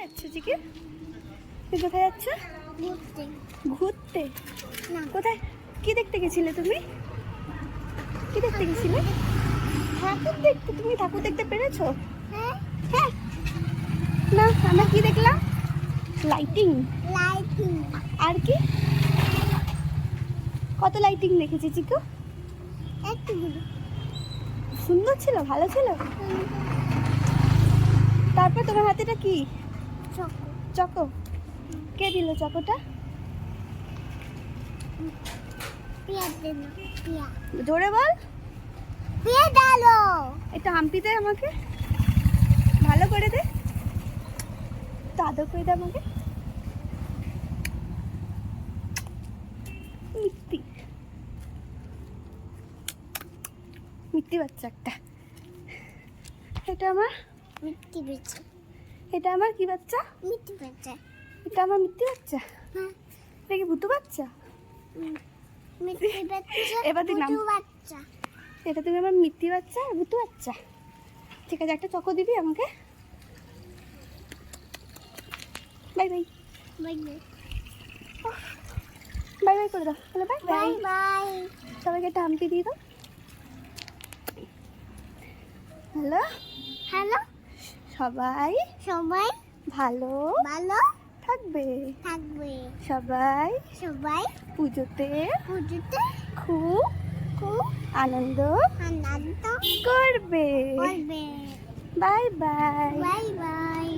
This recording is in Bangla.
যাচ্ছ জিকে? তুমি কোথায় যাচ্ছ? ঘুরতে। ঘুরতে? না, কোথায়? কি দেখতে গেছিলে তুমি? কি দেখতে গেছিলে? ঠাকুর দেখতে। তুমি ঠাকুর দেখতে পেরেছো? হ্যাঁ, হ্যাঁ। না, আমরা কি দেখলাম? লাইটিং। লাইটিং। আর কি? কত লাইটিং দেখেছি চিকু? একটু ঘুরে। সুন্দর ছিল, ভালো ছিল। তারপর তোমার হাতেটা কি? চকো। চকো। কে দিল চকোটা? পিয়া দিল। পিয়া। জোরে বল। পিয়া ডালো। এটা হাম্পি দে আমাকে, ভালো করে দে, একটু আদর করে দে আমাকে। মিথ্যি মিথ্যি বাচ্চা একটা। এটা আমার, মিষ্টি বেচে। এটা আমার কি বাচ্চা? মিষ্টি বেচে। এটা আমার মিথ্যি বাচ্চা। হ্যাঁ, এটা কি ভুতু বাচ্চা? মিষ্টি বেচে। এবার তুই নাম। বুঝু বাচ্চা। এটা তুমি আমার মিথ্যি বাচ্চা আর ভুতু বাচ্চা। ঠিক আছে, একটা চকো দিবি আমাকে? Bye bye. Bye bye. Bye bye করে দাও, বলো বাই বাই বাই। বাই। সবাইকে একটা হাম্পি দিয়ে দাও। হ্যালো, হ্যালো, সবাই সবাই ভালো ভালো থাকবে। থাকবে। সবাই সবাই পুজোতে পুজোতে খুব খুব আনন্দ আনন্দ করবে। করবে। Bye bye. Bye bye.